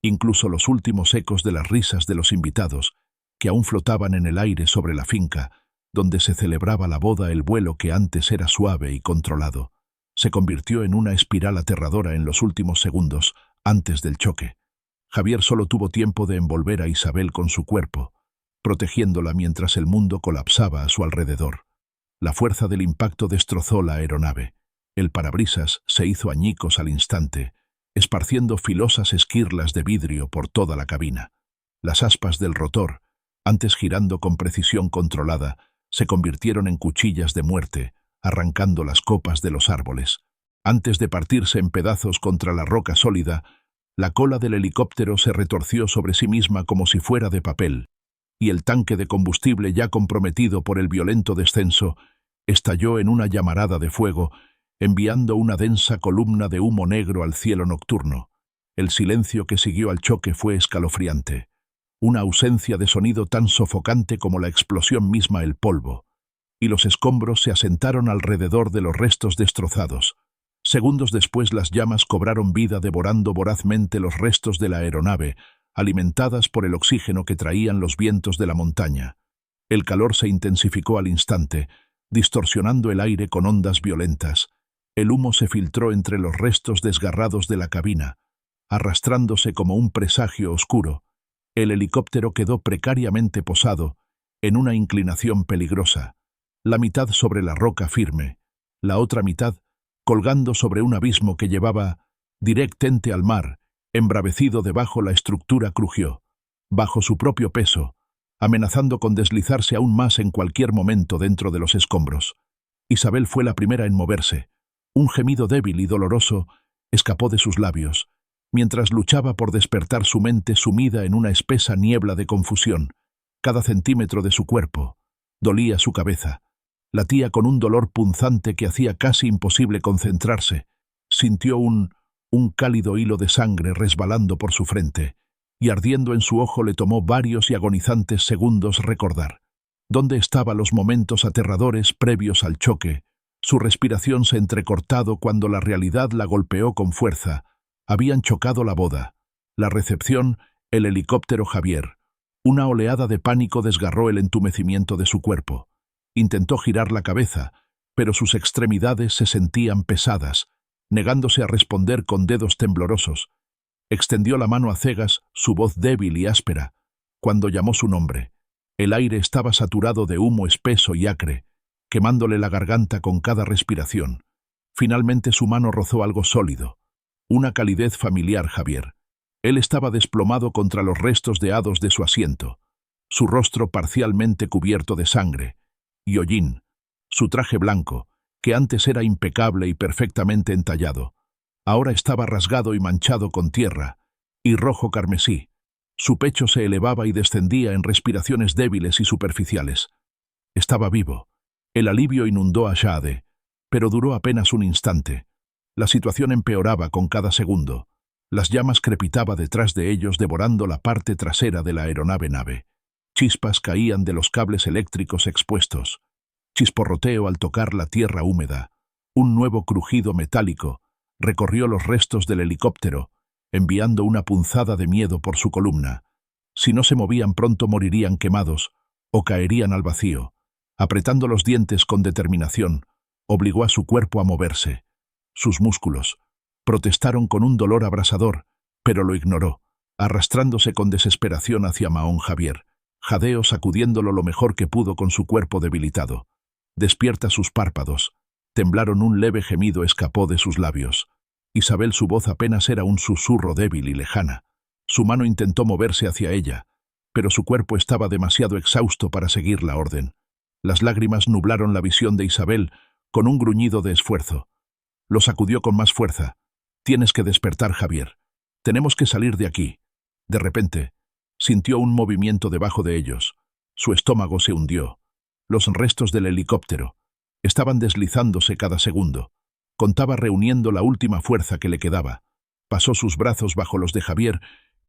incluso los últimos ecos de las risas de los invitados, que aún flotaban en el aire sobre la finca, donde se celebraba la boda. El vuelo, que antes era suave y controlado, se convirtió en una espiral aterradora en los últimos segundos, antes del choque. Javier solo tuvo tiempo de envolver a Isabel con su cuerpo, protegiéndola mientras el mundo colapsaba a su alrededor. La fuerza del impacto destrozó la aeronave. El parabrisas se hizo añicos al instante, esparciendo filosas esquirlas de vidrio por toda la cabina. Las aspas del rotor, antes girando con precisión controlada, se convirtieron en cuchillas de muerte, arrancando las copas de los árboles. Antes de partirse en pedazos contra la roca sólida, la cola del helicóptero se retorció sobre sí misma como si fuera de papel, y el tanque de combustible, ya comprometido por el violento descenso, estalló en una llamarada de fuego, enviando una densa columna de humo negro al cielo nocturno. El silencio que siguió al choque fue escalofriante. Una ausencia de sonido tan sofocante como la explosión misma. El polvo y los escombros se asentaron alrededor de los restos destrozados. Segundos después, las llamas cobraron vida, devorando vorazmente los restos de la aeronave, alimentadas por el oxígeno que traían los vientos de la montaña. El calor se intensificó al instante, distorsionando el aire con ondas violentas. El humo se filtró entre los restos desgarrados de la cabina, arrastrándose como un presagio oscuro. El helicóptero quedó precariamente posado en una inclinación peligrosa, la mitad sobre la roca firme, la otra mitad colgando sobre un abismo que llevaba directamente al mar. Embravecido debajo, la estructura crujió, bajo su propio peso, amenazando con deslizarse aún más en cualquier momento dentro de los escombros. Isabel fue la primera en moverse. Un gemido débil y doloroso escapó de sus labios, mientras luchaba por despertar su mente sumida en una espesa niebla de confusión. Cada centímetro de su cuerpo dolía su cabeza. Latía con un dolor punzante que hacía casi imposible concentrarse. Sintió un cálido hilo de sangre resbalando por su frente, y ardiendo en su ojo le tomó varios y agonizantes segundos recordar. ¿Dónde estaban los momentos aterradores previos al choque? Su respiración se entrecortado cuando la realidad la golpeó con fuerza. Habían chocado la boda, la recepción, el helicóptero Javier. Una oleada de pánico desgarró el entumecimiento de su cuerpo. Intentó girar la cabeza, pero sus extremidades se sentían pesadas, negándose a responder con dedos temblorosos. Extendió la mano a cegas, su voz débil y áspera, cuando llamó su nombre. El aire estaba saturado de humo espeso y acre, quemándole la garganta con cada respiración. Finalmente su mano rozó algo sólido. Una calidez familiar, Javier. Él estaba desplomado contra los restos de hados de su asiento, su rostro parcialmente cubierto de sangre, y hollín, su traje blanco, que antes era impecable y perfectamente entallado, ahora estaba rasgado y manchado con tierra, y rojo carmesí. Su pecho se elevaba y descendía en respiraciones débiles y superficiales. Estaba vivo. El alivio inundó a Shade, pero duró apenas un instante. La situación empeoraba con cada segundo. Las llamas crepitaban detrás de ellos devorando la parte trasera de la aeronave. Chispas caían de los cables eléctricos expuestos. Chisporroteo al tocar la tierra húmeda. Un nuevo crujido metálico recorrió los restos del helicóptero, enviando una punzada de miedo por su columna. Si no se movían pronto morirían quemados o caerían al vacío. Apretando los dientes con determinación, obligó a su cuerpo a moverse. Sus músculos protestaron con un dolor abrasador, pero lo ignoró, arrastrándose con desesperación hacia Mahón Javier, jadeo sacudiéndolo lo mejor que pudo con su cuerpo debilitado. Despierta sus párpados. Temblaron, un leve gemido escapó de sus labios. Isabel, su voz apenas era un susurro débil y lejana. Su mano intentó moverse hacia ella, pero su cuerpo estaba demasiado exhausto para seguir la orden. Las lágrimas nublaron la visión de Isabel con un gruñido de esfuerzo. Lo sacudió con más fuerza. «Tienes que despertar, Javier. Tenemos que salir de aquí». De repente, sintió un movimiento debajo de ellos. Su estómago se hundió. Los restos del helicóptero estaban deslizándose cada segundo. Contaba reuniendo la última fuerza que le quedaba. Pasó sus brazos bajo los de Javier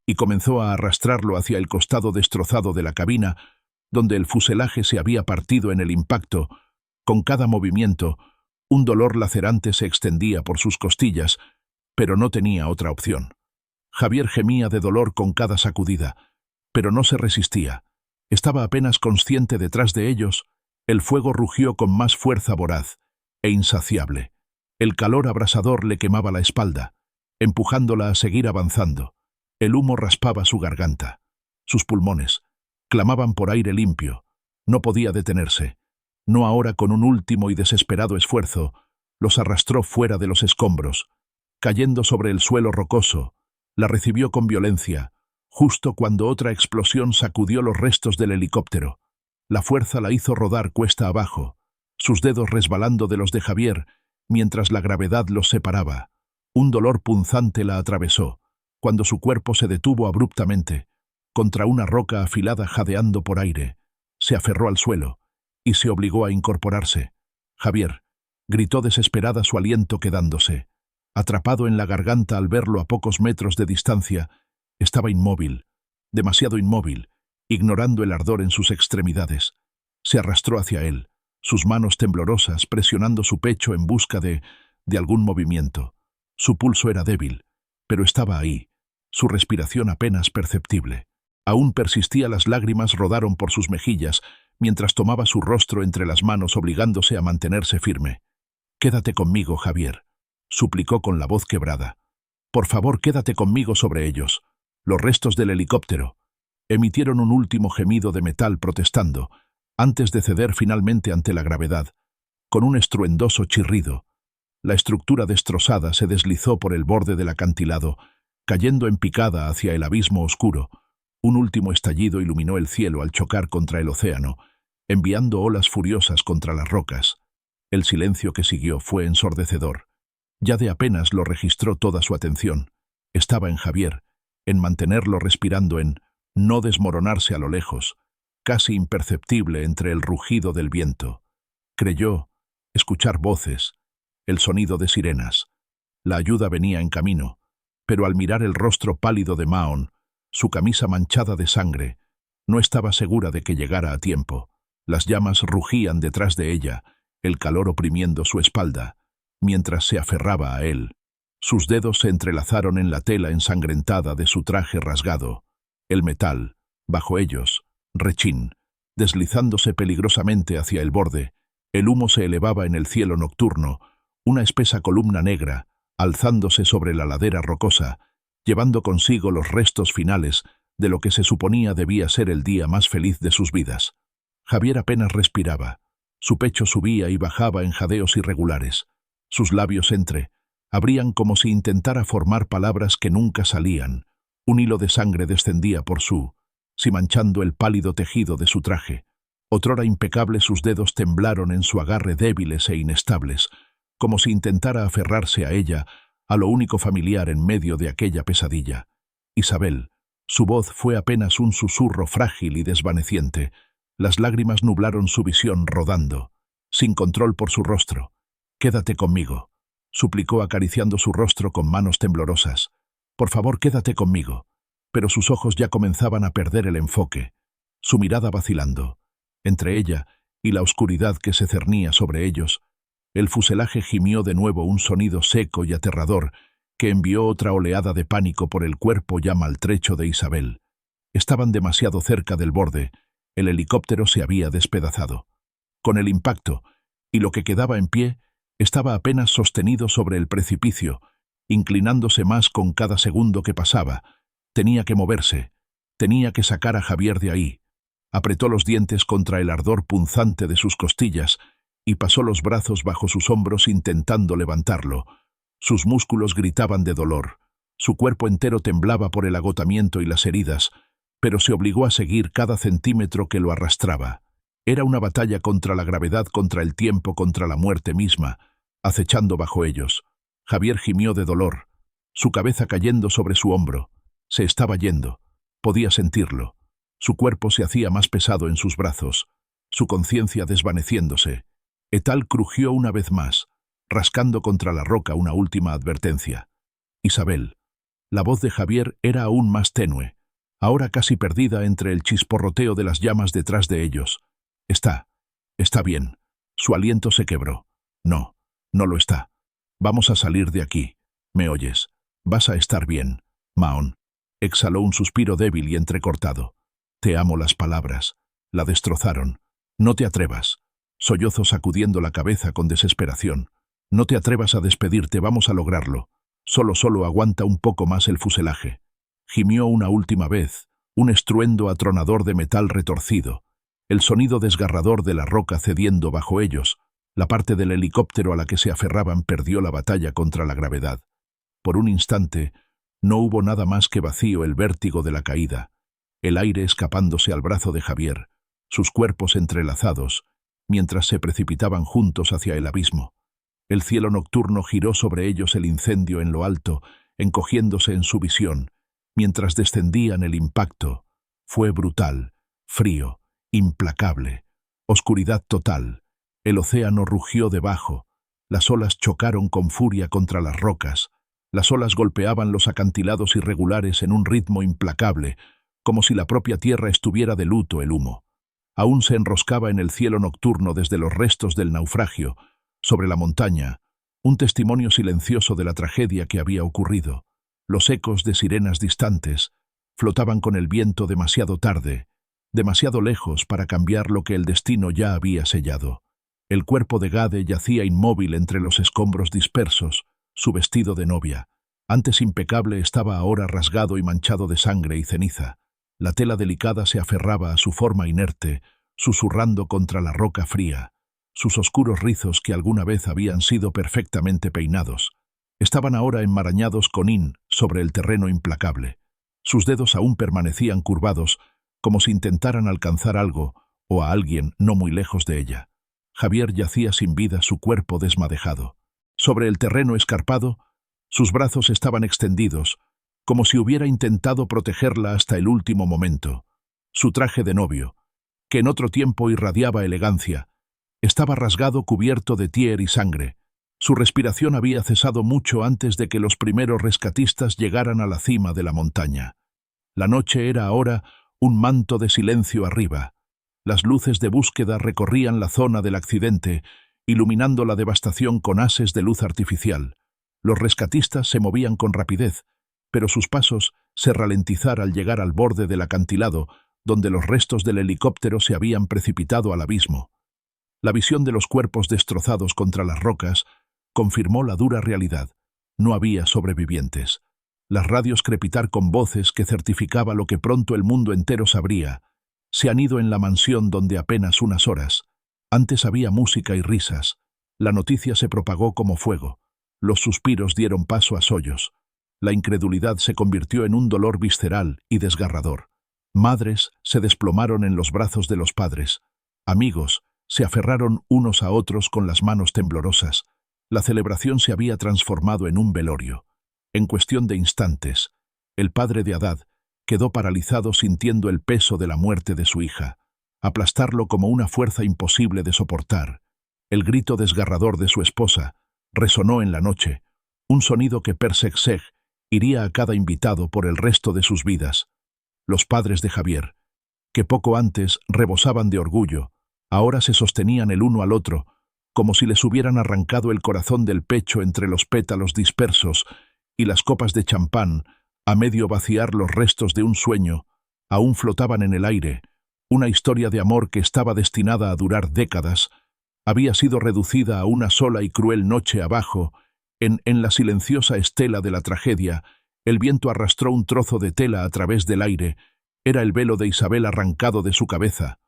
y comenzó a arrastrarlo hacia el costado destrozado de la cabina, donde el fuselaje se había partido en el impacto. Con cada movimiento, un dolor lacerante se extendía por sus costillas, pero no tenía otra opción. Javier gemía de dolor con cada sacudida, pero no se resistía. Estaba apenas consciente. Detrás de ellos, el fuego rugió con más fuerza voraz e insaciable. El calor abrasador le quemaba la espalda, empujándola a seguir avanzando. El humo raspaba su garganta. Sus pulmones clamaban por aire limpio. No podía detenerse. No ahora. Con un último y desesperado esfuerzo, los arrastró fuera de los escombros. Cayendo sobre el suelo rocoso, la recibió con violencia, justo cuando otra explosión sacudió los restos del helicóptero. La fuerza la hizo rodar cuesta abajo, sus dedos resbalando de los de Javier, mientras la gravedad los separaba. Un dolor punzante la atravesó, cuando su cuerpo se detuvo abruptamente, contra una roca afilada jadeando por aire. Se aferró al suelo, y se obligó a incorporarse. «Javier», gritó desesperada, su aliento quedándose. Atrapado en la garganta al verlo a pocos metros de distancia, estaba inmóvil, demasiado inmóvil, ignorando el ardor en sus extremidades. Se arrastró hacia él, sus manos temblorosas presionando su pecho en busca de algún movimiento. Su pulso era débil, pero estaba ahí, su respiración apenas perceptible. Aún persistía. Las lágrimas rodaron por sus mejillas mientras tomaba su rostro entre las manos, obligándose a mantenerse firme. «Quédate conmigo, Javier», suplicó con la voz quebrada. «Por favor, quédate conmigo sobre ellos». Los restos del helicóptero emitieron un último gemido de metal protestando, antes de ceder finalmente ante la gravedad. Con un estruendoso chirrido, la estructura destrozada se deslizó por el borde del acantilado, cayendo en picada hacia el abismo oscuro. Un último estallido iluminó el cielo al chocar contra el océano, enviando olas furiosas contra las rocas. El silencio que siguió fue ensordecedor. Yade apenas lo registró. Toda su atención estaba en Javier, en mantenerlo respirando, en no desmoronarse a lo lejos, casi imperceptible entre el rugido del viento. Creyó escuchar voces, el sonido de sirenas. La ayuda venía en camino, pero al mirar el rostro pálido de Mahon, su camisa manchada de sangre, no estaba segura de que llegara a tiempo. Las llamas rugían detrás de ella, el calor oprimiendo su espalda, mientras se aferraba a él. Sus dedos se entrelazaron en la tela ensangrentada de su traje rasgado. El metal, bajo ellos, rechín, deslizándose peligrosamente hacia el borde. El humo se elevaba en el cielo nocturno, una espesa columna negra, alzándose sobre la ladera rocosa, llevando consigo los restos finales de lo que se suponía debía ser el día más feliz de sus vidas. Javier apenas respiraba. Su pecho subía y bajaba en jadeos irregulares. Sus labios abrían como si intentara formar palabras que nunca salían. Un hilo de sangre descendía por si manchando el pálido tejido de su traje. Otrora impecable, sus dedos temblaron en su agarre, débiles e inestables, como si intentara aferrarse a ella, a lo único familiar en medio de aquella pesadilla. Isabel. Su voz fue apenas un susurro frágil y desvaneciente. Las lágrimas nublaron su visión, rodando, sin control por su rostro. «Quédate conmigo», suplicó acariciando su rostro con manos temblorosas. «Por favor, quédate conmigo». Pero sus ojos ya comenzaban a perder el enfoque, su mirada vacilando. Entre ella y la oscuridad que se cernía sobre ellos, el fuselaje gimió de nuevo un sonido seco y aterrador que envió otra oleada de pánico por el cuerpo ya maltrecho de Isabel. Estaban demasiado cerca del borde. El helicóptero se había despedazado. Con el impacto, y lo que quedaba en pie, estaba apenas sostenido sobre el precipicio, inclinándose más con cada segundo que pasaba. Tenía que moverse, tenía que sacar a Javier de ahí. Apretó los dientes contra el ardor punzante de sus costillas y pasó los brazos bajo sus hombros intentando levantarlo. Sus músculos gritaban de dolor, su cuerpo entero temblaba por el agotamiento y las heridas, pero se obligó a seguir cada centímetro que lo arrastraba. Era una batalla contra la gravedad, contra el tiempo, contra la muerte misma, acechando bajo ellos. Javier gimió de dolor, su cabeza cayendo sobre su hombro. Se estaba yendo. Podía sentirlo. Su cuerpo se hacía más pesado en sus brazos, su conciencia desvaneciéndose. Etal crujió una vez más, rascando contra la roca una última advertencia. Isabel. La voz de Javier era aún más tenue, ahora casi perdida entre el chisporroteo de las llamas detrás de ellos. Está bien. Su aliento se quebró. No lo está. Vamos a salir de aquí. ¿Me oyes? Vas a estar bien, Mahon. Exhaló un suspiro débil y entrecortado. Te amo. Las palabras la destrozaron. No te atrevas. Sollozó sacudiendo la cabeza con desesperación. No te atrevas a despedirte, vamos a lograrlo. Solo aguanta un poco más el fuselaje. Gimió una última vez, un estruendo atronador de metal retorcido, el sonido desgarrador de la roca cediendo bajo ellos. La parte del helicóptero a la que se aferraban perdió la batalla contra la gravedad. Por un instante, no hubo nada más que vacío, el vértigo de la caída, el aire escapándose al brazo de Javier, sus cuerpos entrelazados, mientras se precipitaban juntos hacia el abismo. El cielo nocturno giró sobre ellos, el incendio en lo alto, encogiéndose en su visión, mientras descendían. El impacto fue brutal, frío, implacable, oscuridad total. El océano rugió debajo, las olas chocaron con furia contra las rocas, las olas golpeaban los acantilados irregulares en un ritmo implacable, como si la propia tierra estuviera de luto. El humo aún se enroscaba en el cielo nocturno desde los restos del naufragio. Sobre la montaña, un testimonio silencioso de la tragedia que había ocurrido. Los ecos de sirenas distantes flotaban con el viento demasiado tarde, demasiado lejos para cambiar lo que el destino ya había sellado. El cuerpo de Gade yacía inmóvil entre los escombros dispersos, su vestido de novia, antes impecable, estaba ahora rasgado y manchado de sangre y ceniza. La tela delicada se aferraba a su forma inerte, susurrando contra la roca fría. Sus oscuros rizos, que alguna vez habían sido perfectamente peinados, estaban ahora enmarañados con sobre el terreno implacable. Sus dedos aún permanecían curvados, como si intentaran alcanzar algo o a alguien no muy lejos de ella. Javier yacía sin vida, su cuerpo desmadejado. Sobre el terreno escarpado, sus brazos estaban extendidos, como si hubiera intentado protegerla hasta el último momento. Su traje de novio, que en otro tiempo irradiaba elegancia, Estaba rasgado, cubierto de tier y sangre. Su respiración había cesado mucho antes de que los primeros rescatistas llegaran a la cima de la montaña. La noche era ahora un manto de silencio arriba. Las luces de búsqueda recorrían la zona del accidente, iluminando la devastación con haces de luz artificial. Los rescatistas se movían con rapidez, pero sus pasos se ralentizaron al llegar al borde del acantilado, donde los restos del helicóptero se habían precipitado al abismo. La visión de los cuerpos destrozados contra las rocas confirmó la dura realidad. No había sobrevivientes. Las radios crepitar con voces que certificaba lo que pronto el mundo entero sabría. Se han ido en la mansión donde apenas unas horas. Antes había música y risas. La noticia se propagó como fuego. Los suspiros dieron paso a sollozos. La incredulidad se convirtió en un dolor visceral y desgarrador. Madres se desplomaron en los brazos de los padres. Amigos se aferraron unos a otros con las manos temblorosas. La celebración se había transformado en un velorio. En cuestión de instantes, el padre de Haddad quedó paralizado sintiendo el peso de la muerte de su hija, aplastarlo como una fuerza imposible de soportar. El grito desgarrador de su esposa resonó en la noche, un sonido que per seg iría a cada invitado por el resto de sus vidas. Los padres de Javier, que poco antes rebosaban de orgullo, ahora se sostenían el uno al otro, como si les hubieran arrancado el corazón del pecho entre los pétalos dispersos y las copas de champán, a medio vaciar los restos de un sueño, aún flotaban en el aire. Una historia de amor que estaba destinada a durar décadas, había sido reducida a una sola y cruel noche abajo. En la silenciosa estela de la tragedia, el viento arrastró un trozo de tela a través del aire. Era el velo de Isabel arrancado de su cabeza.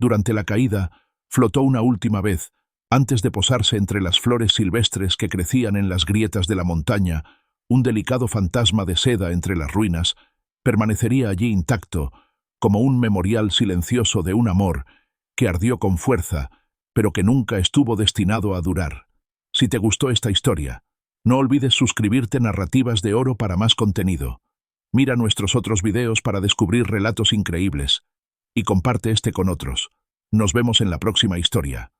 Durante la caída, flotó una última vez, antes de posarse entre las flores silvestres que crecían en las grietas de la montaña. Un delicado fantasma de seda entre las ruinas permanecería allí intacto, como un memorial silencioso de un amor que ardió con fuerza, pero que nunca estuvo destinado a durar. Si te gustó esta historia, no olvides suscribirte a Narrativas de Oro para más contenido. Mira nuestros otros videos para descubrir relatos increíbles. Y comparte este con otros. Nos vemos en la próxima historia.